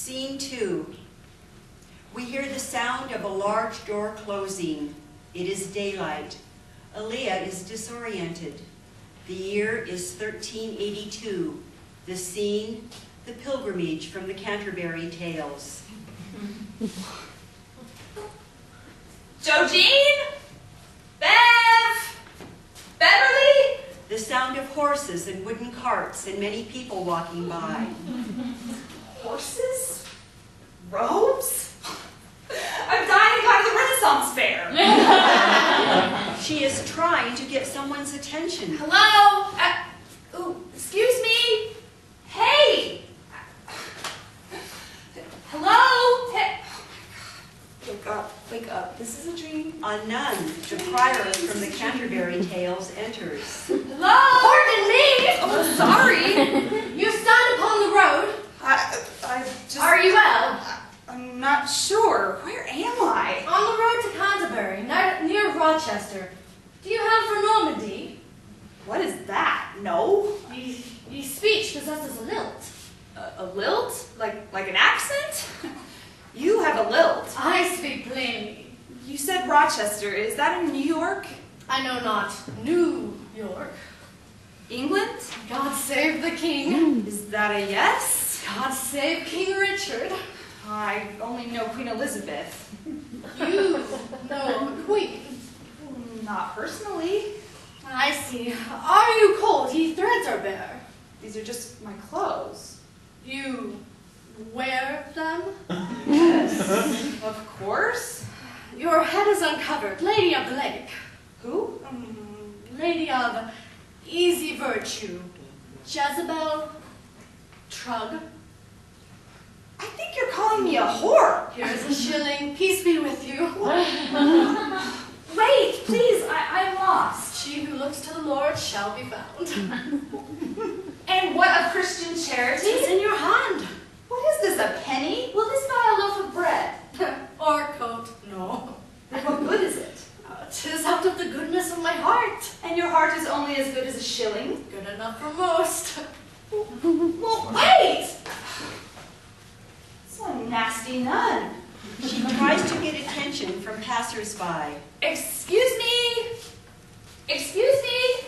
Scene 2. We hear the sound of a large door closing. It is daylight. Aaliyah is disoriented. The year is 1382. The scene, the pilgrimage from the Canterbury Tales. Jogene? Bev? Beverly? The sound of horses and wooden carts and many people walking by. Horses? Robes? I'm dying to go to the Renaissance Fair. She is trying to get someone's attention. Hello? Excuse me? Hey! Hello? Hey. Wake up. This is a dream. A nun, the prioress from the Canterbury Tales, enters. Hello? Pardon me! Oh, sorry. You stand upon the road. I just... Are you well? I'm not sure. Where am I? On the road to Canterbury, near Rochester. Do you have for Normandy? What is that? No. Ye speech possesses a lilt. A lilt? Like an accent? You have a lilt. I speak plainly. You said Rochester. Is that in New York? I know not. New York. England? God save the king. Is that a yes? God save King Richard. I only know Queen Elizabeth. You know a queen. Not personally. I see. Are you cold? Ye threads are bare. These are just my clothes. You wear them? Yes. Of course. Your head is uncovered. Lady of the Lake. Who? Lady of easy virtue. Jezebel Trug. I think you're calling me a whore. Here's a shilling. Peace be with you. Wait, please, I'm lost. She who looks to the Lord shall be found. And what of Christian charity? It's in your hand. What is this, a penny? Will this buy a loaf of bread? Or coat. No. Then what good is it? 'Tis out of the goodness of my heart. And your heart is only as good as a shilling? Good enough for most. Well, wait! So a nasty nun. She tries to get attention from passers-by. Excuse me? Excuse me?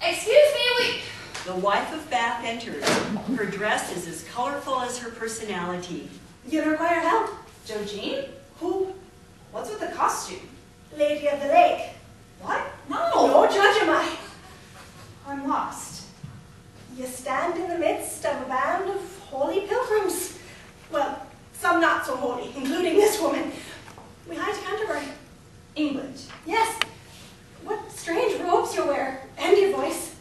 Excuse me, The wife of Bath enters. Her dress is as colorful as her personality. You require help? Jogene? Who? What's with the costume? Lady of the Lake. What? No judge am I. I'm lost. You stand in the midst of a band of holy pilgrims. Well, some not so holy, including this woman. We hie to Canterbury. England. Yes. What strange robes you wear, and your voice.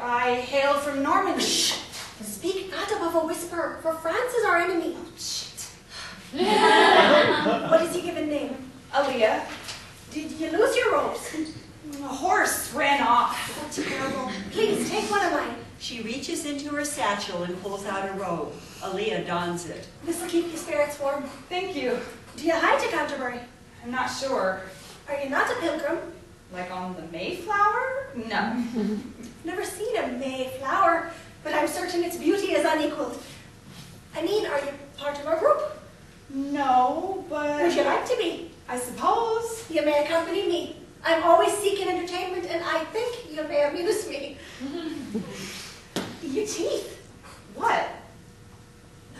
I hail from Normandy. Shh! Speak not above a whisper, for France is our enemy. Oh, shit. What is your given name? Aaliyah. Did you lose your robes? A horse ran off. Oh, terrible. Please, take one of mine. She reaches into her satchel and pulls out a robe. Aaliyah dons it. This'll keep your spirits warm. Thank you. Do you hie to Canterbury? I'm not sure. Are you not a pilgrim? Like on the Mayflower? No. Never seen a Mayflower, but I'm certain its beauty is unequaled. I mean, are you part of our group? No, but... Would you like to be? I suppose. You may accompany me. I'm always seeking entertainment, and I think you may amuse me. Your teeth. What?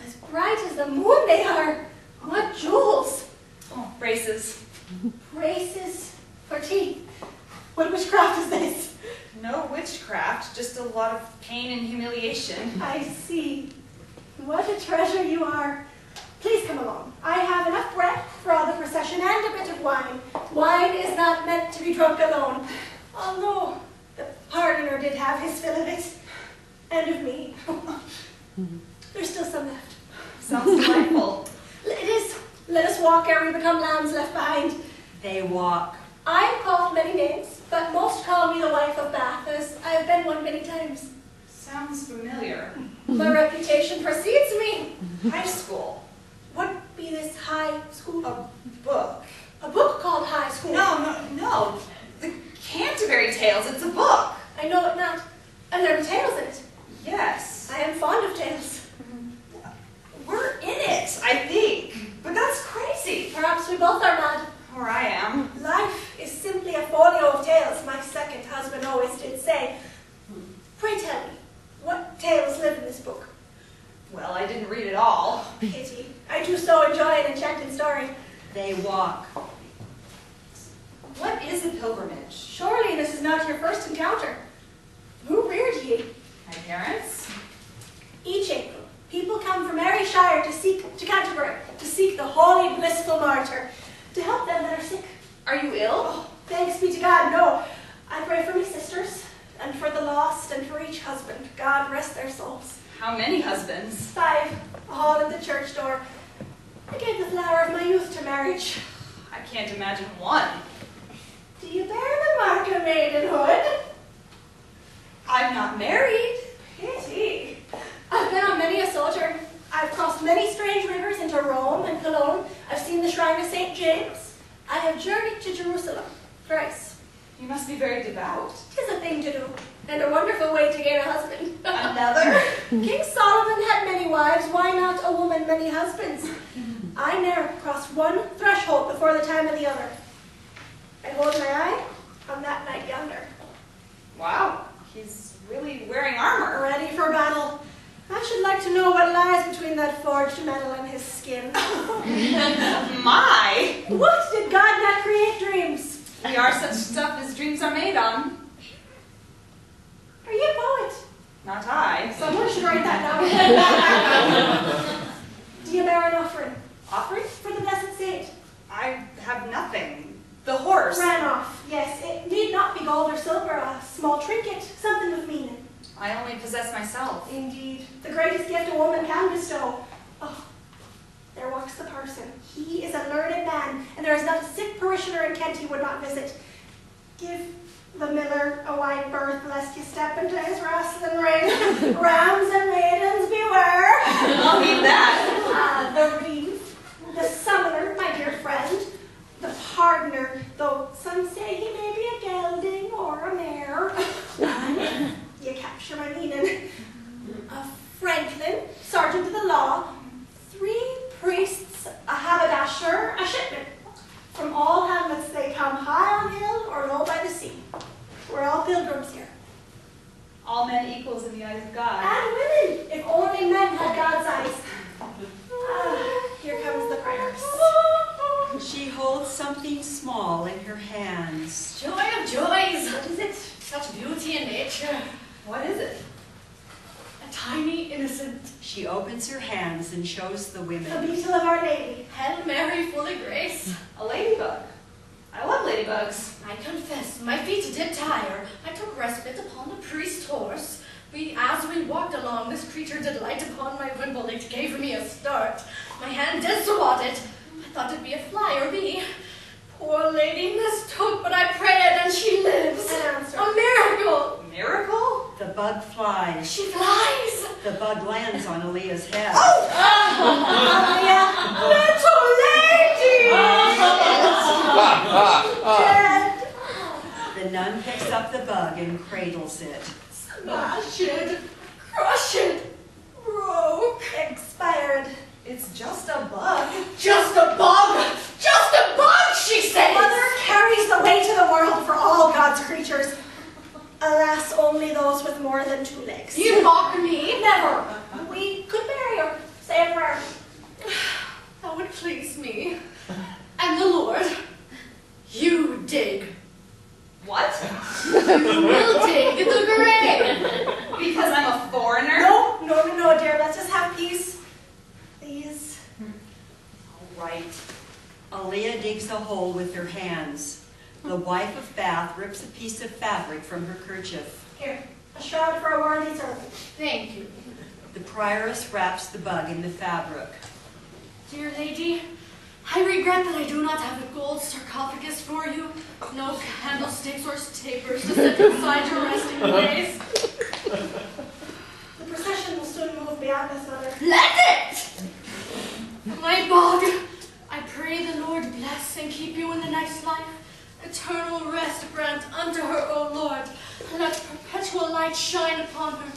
As bright as the moon they are. What jewels. Oh, braces. Braces for teeth. What witchcraft is this? No witchcraft, just a lot of pain and humiliation. I see. What a treasure you are. Please come along. I have enough bread for all the procession and a bit of wine. Wine is not meant to be drunk alone. Although the pardoner did have his fill of it. And of me. There's still some left. Sounds delightful. It is. Let us walk ere we become lambs left behind. They walk. I am called many names, but most call me the wife of Bath, as I have been one many times. Sounds familiar. My reputation precedes me. High school. What be this high school? A book. A book called High School. No. The Canterbury Tales, it's a book. I know it not. And there are tales in it. Yes. I am fond of tales. We're in it. it, I think. But that's crazy. Perhaps we both are mad. Or I am. Life is simply a folio of tales, my second husband always did say. Pray tell me, what tales live in this book? Well, I didn't read it all. Pity. I do so enjoy an enchanting story. They walk. What is a pilgrimage? Surely this is not your first encounter. Who reared ye? My parents? Each April, people come from every shire to Canterbury to seek the holy, blissful martyr, to help them that are sick. Are you ill? Oh, thanks be to God, no. I pray for my sisters, and for the lost, and for each husband. God rest their souls. How many husbands? 5, all at the church door. I gave the flower of my youth to marriage. I can't imagine one. Do you bear the mark of maidenhood? I'm not married. Pity. I've been on many a sojourn. I've crossed many strange rivers into Rome and Cologne. I've seen the shrine of St. James. I have journeyed to Jerusalem thrice. You must be very devout. 'Tis a thing to do, and a wonderful way to gain a husband. Another? King Solomon had many wives, why not a woman many husbands? I ne'er crossed one threshold before the time of the other. I hold my eye on that knight yonder. Wow, he's really wearing armor. Ready for battle. I should like to know what lies between that forged metal and his skin. My! What did God not create dreams? We are such stuff as dreams are made on. Are you a poet? Not I. Someone should write that down. Do you bear an offering? Offering? For the blessed saint. I have nothing. The horse. Ran off, yes. It need not be gold or silver, a small trinket, something with meaning. I only possess myself. Indeed, the greatest gift a woman can bestow. Oh, there walks the parson. He is a learned man, and there is not a sick parishioner in Kent he would not visit. Give the miller a wide berth, lest you step into his rustling ring. Rams and maidens, beware. I'll need that. The reeve, the summoner, my dear friend, the pardoner, though some say he may be a gelding or a mare. You capture my meaning. A franklin, sergeant of the law, 3 priests, a haberdasher, a shipman. From all hamlets they come, high on hill or low by the sea. We're all pilgrims here. All men equals in the eyes of God. And women, if only men had God's eyes. Here comes the prayers. She holds something small in her hands. Joy of joys! What is it? Such beauty in nature. What is it? A tiny innocent. She opens her hands and shows the The women. beetle of Our Lady. Hail Mary, full of grace. A ladybug. I love ladybugs. I confess, my feet did tire. I took respite upon the priest's horse. As we walked along, this creature did light upon my wimble. It gave me a start. My hand did swat it. I thought it'd be a fly or bee. Poor lady mistook, but I prayed and she lives. An answer. A miracle. Miracle? The bug flies. She flies. The bug lands on Aaliyah's head. Dead. The nun picks up the bug and cradles it. Smash it. Crush it. Broke. Expired. It's just a bug. Just a bug. Just a bug, she says. Mother carries the weight of the world for all God's creatures. Alas, only those with more than 2 legs. You mock me. Never. We could bury her. Say a prayer. That would please me. And the Lord, you dig. What? You will dig the grave. Because I'm a foreigner? No, dear. Let's just have peace. Please. All right. Aaliyah digs a hole with her hands. The wife of Bath rips a piece of fabric from her kerchief. Here. A shroud for a worthy servant. Thank you. The prioress wraps the bug in the fabric. Dear lady, I regret that I do not have a gold sarcophagus for you. No candlesticks or tapers to set inside your resting place. The procession will soon move beyond us, Mother. Let it! My bog, I pray the Lord bless and keep you in the next life. Eternal rest grant unto her, O Lord. Let perpetual light shine upon her.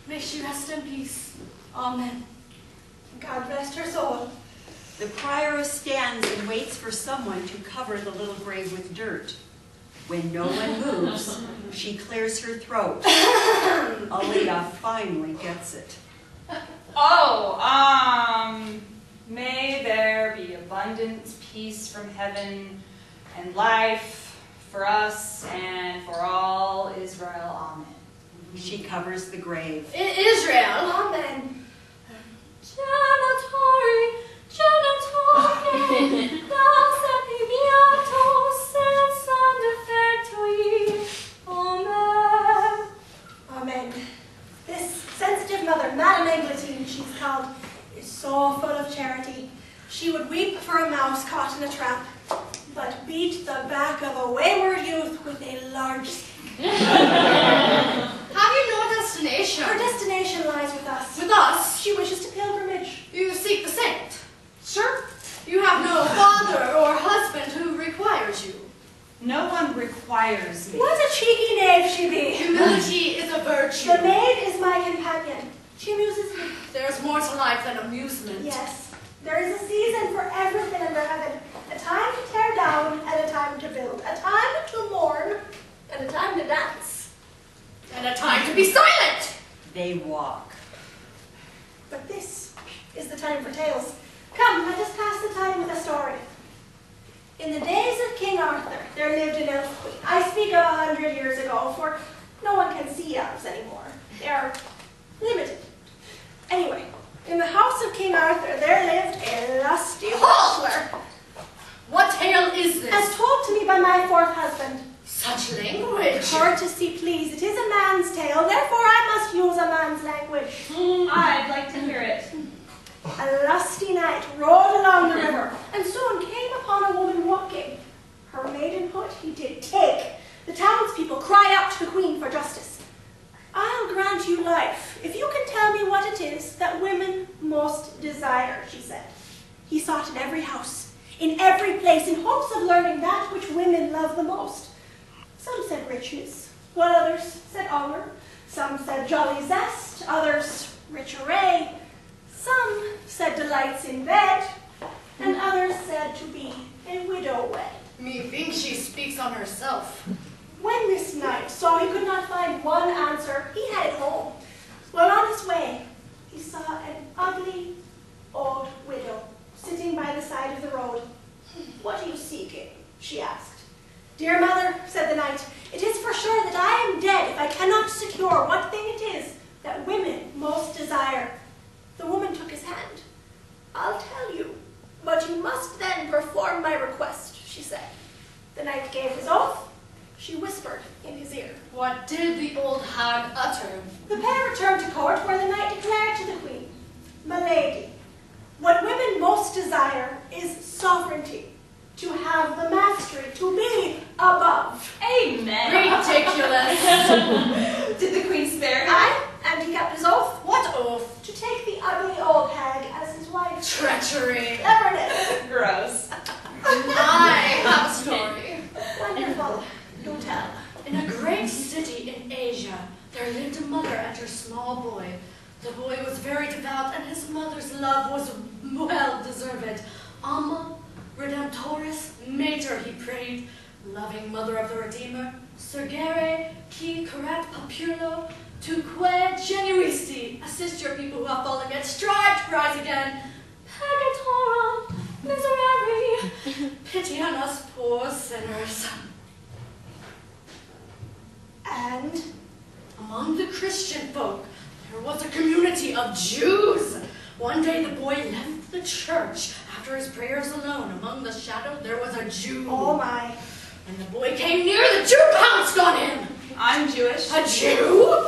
May she rest in peace. Amen. God rest her soul. The prioress stands and waits for someone to cover the little grave with dirt. When no one moves, she clears her throat. Aaliyah finally gets it. May there be abundance, peace from heaven, and life for us and for all Israel. Amen. She covers the grave. In Israel. Amen. Janitori, Janatore, Dansati Beato, Sensum Defectui. Amen. Amen. This sensitive mother, Madame Eglantine, she's called, is so full of charity. She would weep for a mouse caught in a trap, but beat the back of a wayward youth with a large stick. Have you no destination? Her destination lies with us. With us? She wishes to pilgrimage. You seek the saint. Sure. You have no father or husband who requires you. No one requires me. What a cheeky knave she be. Humility is a virtue. The maid is my companion. She amuses me. There's more to life than amusement. Yes, there is a season for everything under heaven. A time to tear down and a time to build. A time to mourn and a time to dance. And a time to be silent. They walk. But this is the time for tales. Come, let us pass the time with a story. In the days of King Arthur, there lived an elf queen. I speak of 100 years ago, for no one can see elves anymore. They are limited. Anyway, in the house of King Arthur, there lived a lusty bachelor, What tale is this? as told to me by my fourth husband. Such language. Courtesy, please. It is a man's tale, therefore I must use a man's language. I'd like to hear it. A lusty knight rode along the river, and soon came upon a woman walking. Her maidenhood he did take. The townspeople cry out to the queen for justice. I'll grant you life, if you can tell me what it is that women most desire, she said. He sought in every house, in every place, in hopes of learning that which women love the most. Some said richness, while others said honor. Some said jolly zest, others rich array. Some said delights in bed, and others said to be a widow wed. Methinks she speaks on herself. When this knight saw he could not find one answer, he headed home. While on his way, he saw an ugly old widow sitting by the side of the road. What are you seeking? She asked. Dear mother, said the knight, it is for sure that I am dead if I cannot secure what thing it is that women most desire. The woman took his hand. I'll tell you, but you must then perform my request, she said. The knight gave his oath. She whispered in his ear. What did the old hag utter? The pair returned to court, where the knight declared to the queen, My lady, what women most desire is sovereignty, to have the mastery, to be above. Amen. Ridiculous. Did the queen spare him? Aye, and he kept his oath. What oath? To take the ugly old hag as his wife. Treachery. Cleverness. Gross. I have a story. Wonderful. Do tell. In a great city in Asia, there lived a mother and her small boy. The boy was very devout, and his mother's love was well deserved. Alma Redemptoris Mater, he prayed. Loving mother of the Redeemer, surgere qui curat populo, tu que genuisti. Assist your people who have fallen, yet strive to rise again. Peccatorem miserere. Pity on us poor sinners. And Among the Christian folk, there was a community of Jews. One day the boy left the church. After his prayers alone, among the shadow, there was a Jew. oh my. When the boy came near, the Jew pounced on him. I'm Jewish. A Jew?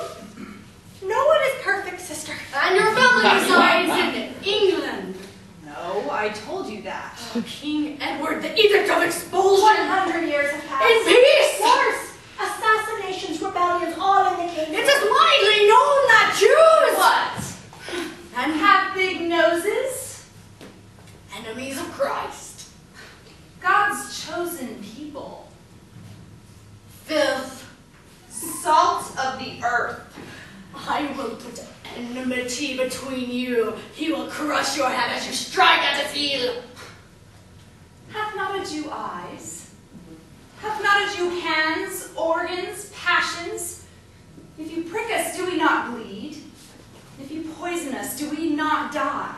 No one is perfect, sister. And your family resides in England. No, I told you that. King Edward, the edict of expulsion. 100 years have passed. In peace! Wars, assassinations, rebellions, all in the kingdom. It is widely known that Jews And have big noses? enemies of Christ. God's chosen people. Filth. Salt of the enmity between you. He will crush your head as you strike at his heel. Hath not a Jew eyes? Hath not a Jew hands, organs, passions? If you prick us, do we not bleed? If you poison us, do we not die?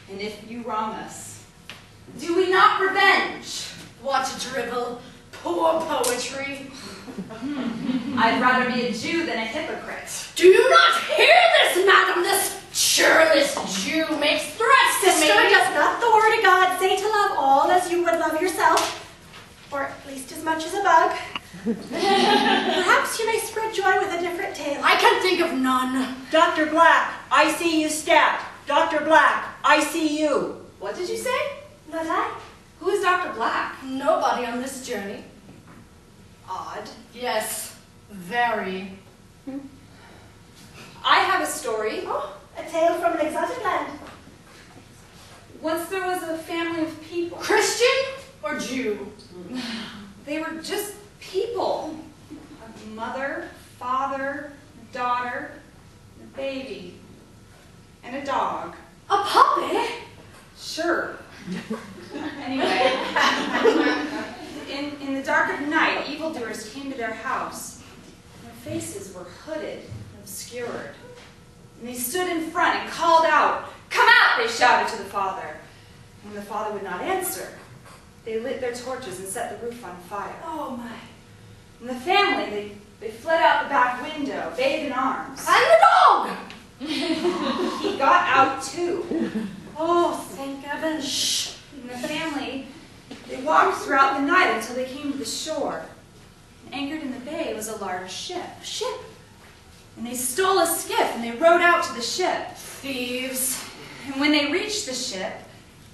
And if you wrong us, do we not revenge? What drivel, poor poetry. I'd rather be a Jew than a hypocrite. Do you not hear this, madam? This churlish Jew makes threats to Sister, me. does not the word of God say to love all as you would love yourself? Or at least as much as a bug? Perhaps you may spread joy with a different tale. I can think of none. Dr. Black, I see you stat. Dr. Black, I see you. What did you say? Not I. Who is Dr. Black? Nobody on this journey. Odd. Yes, very. I have a story. Oh, a tale from an exotic land. Once there was a family of people. Christian or Jew? They were just people. A mother, father, a daughter, a baby, and a dog. A puppy? Sure. Anyway, in the dark of night, evildoers came to their house. Their faces were hooded and obscured. And they stood in front and called out, "Come out!" they shouted to the father. And when the father would not answer, they lit their torches and set the roof on fire. Oh my. And the family, they fled out the back window, babe in arms. And the dog! He got out too. Oh, thank heaven. Shh. And the family, they walked throughout the night until they came to the shore. And anchored in the bay was a large ship. A ship. And they stole a skiff and they rowed out to the ship. Thieves. And when they reached the ship,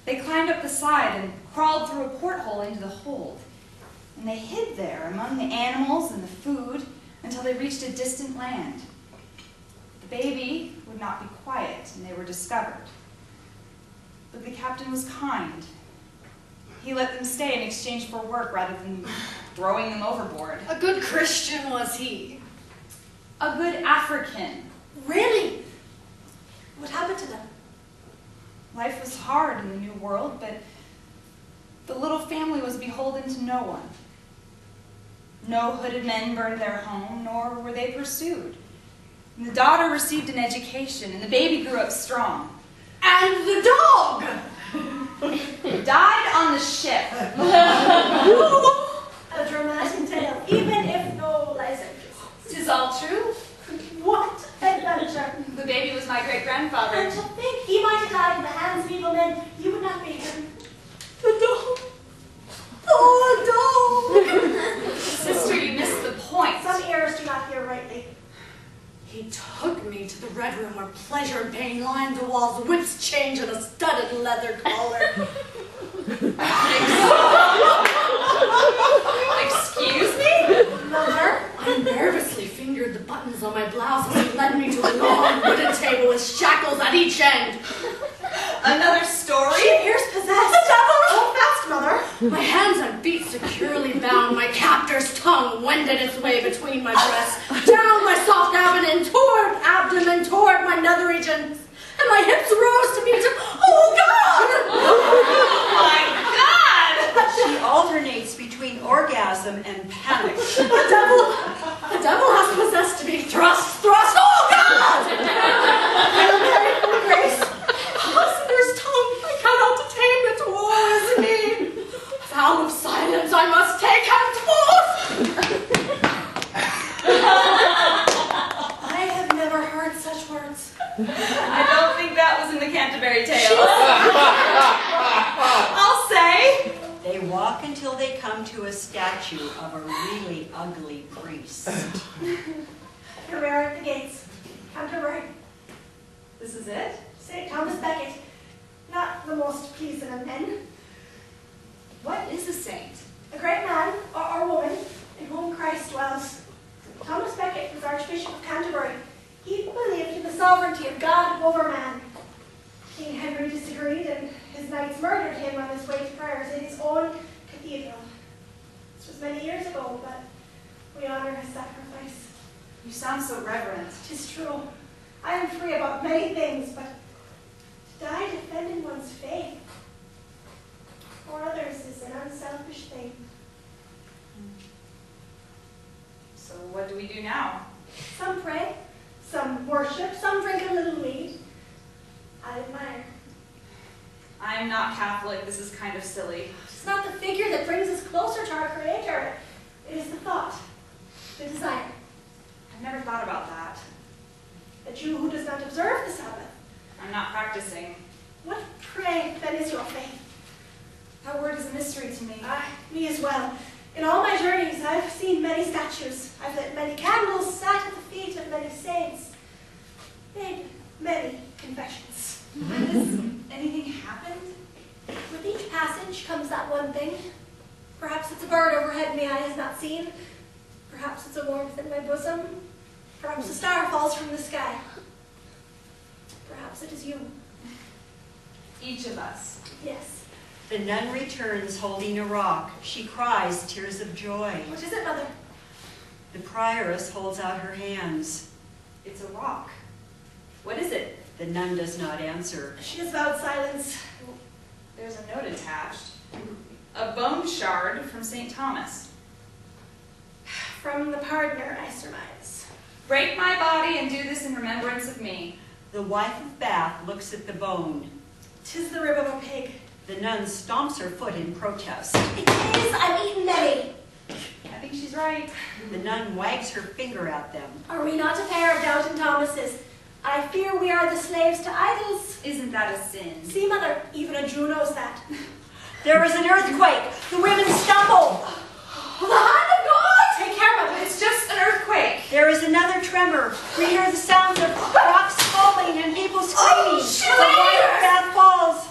they climbed up the side and crawled through a porthole into the hold. And they hid there among the animals and the food until they reached a distant land. The baby would not be quiet, and they were discovered. But the captain was kind. He let them stay in exchange for work rather than throwing them overboard. A good Christian was he. A good African. Really? What happened to them? Life was hard in the New World, but the little family was beholden to no one. No hooded men burned their home, nor were they pursued. And the daughter received an education, and the baby grew up strong. And the dog! Died on the ship. A dramatic tale, even if no licentious. 'Tis all true. What adventure! The baby was my great-grandfather. And to think he might have died in the hands of evil men, you would not be here. The dog! Oh, dog! Sister, you missed the point. Some ears do not hear rightly. He took me to the red room where pleasure and pain lined the walls, whips, chains, and a studded leather collar. Excuse me? Mother? I nervously fingered the buttons on my blouse as he led me to a long wooden table with shackles at each end. Another She story? appears possessed. The devil! Hold fast, mother. My hands and feet securely bound, my captor's tongue wended its way between my breasts, down my soft abdomen, toward my nether regions, and my hips rose to meet him. Oh, God! Oh my God! She alternates between orgasm and panic. The devil has possessed me. Thrust, oh, God! Hail Mary, full of grace. Husband's tongue, I cannot tame it, woe is me. Vow of silence, I must take henceforth. I have never heard such words. I don't think that was in the Canterbury Tales. I'll say. They walk until they come to a statue of a really ugly priest. Here we are at the gates. Canterbury. This is it? St. Thomas Becket. Not the most pleasing of men. What is a saint? A great man, or woman, in whom Christ dwells. Thomas Becket was Archbishop of Canterbury. He believed in the sovereignty of God over man. King Henry disagreed, and his knights murdered him on his way to prayers in his own cathedral. This was many years ago, but we honor his sacrifice. You sound so reverent. 'Tis true. I am free about many things, but to die defending one's faith for others is an unselfish thing. So what do we do now? Some pray, some worship, some drink a little mead. I admire. I'm not Catholic. This is kind of silly. It's not the figure that brings us closer to our Creator. It is the thought, the desire. I've never thought about that. A Jew who does not observe the Sabbath. I'm not practicing. What, pray, then is your faith? That word is a mystery to me. Me as well. In all my journeys, I've seen many statues. I've lit many candles, sat at the feet of many saints, made many confessions. Has anything happened? With each passage comes that one thing. Perhaps it's a bird overhead me eye has not seen. Perhaps it's a warmth in my bosom. Perhaps a star falls from the sky. Perhaps it is you. Each of us. Yes. The nun returns holding a rock. She cries tears of joy. What is it, Mother? The prioress holds out her hands. It's a rock. What is it? The nun does not answer. She has vowed silence. There's a note attached. A bone shard from St. Thomas. From the pardoner, I surmise. Break my body and do this in remembrance of me. The wife of Bath looks at the bone. 'Tis the rib of a pig. The nun stomps her foot in protest. It is, I've eaten many. I think she's right. The nun wags her finger at them. Are we not a pair of doubting Thomases? I fear we are the slaves to idols. Isn't that a sin? See, Mother, even a Jew knows that. There is an earthquake. The women stumble. The hand of God! Take care, Mother. It's just an earthquake. There is another tremor. We hear the sounds of rocks falling and people screaming. The wife of Bath falls.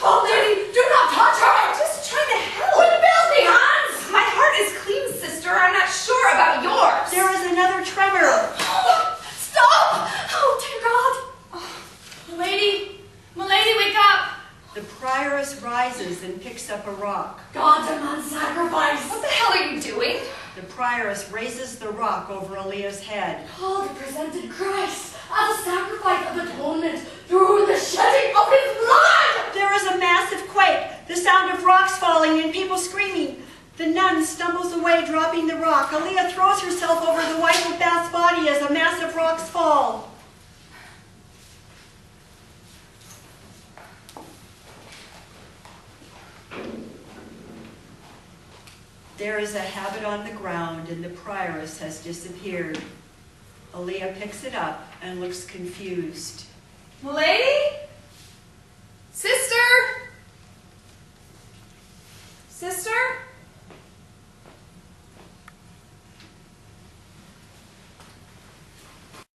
Oh, lady, do not touch her! Just trying to help. With filthy hands! My heart is clean, sister. I'm not sure about yours. There is another tremor. Stop! Oh, dear God! Milady, wake up! The prioress rises and picks up a rock. God demands sacrifice! What the hell are you doing? The prioress raises the rock over Aaliyah's head. God presented Christ as a sacrifice of atonement through the shedding of his blood! There is a massive quake, the sound of rocks falling and people screaming. The nun stumbles away, dropping the rock. Aaliyah throws herself over the wife of Bath's body as a mass of rocks fall. There is a habit on the ground and the prioress has disappeared. Aaliyah picks it up and looks confused. Milady? Sister? Sister?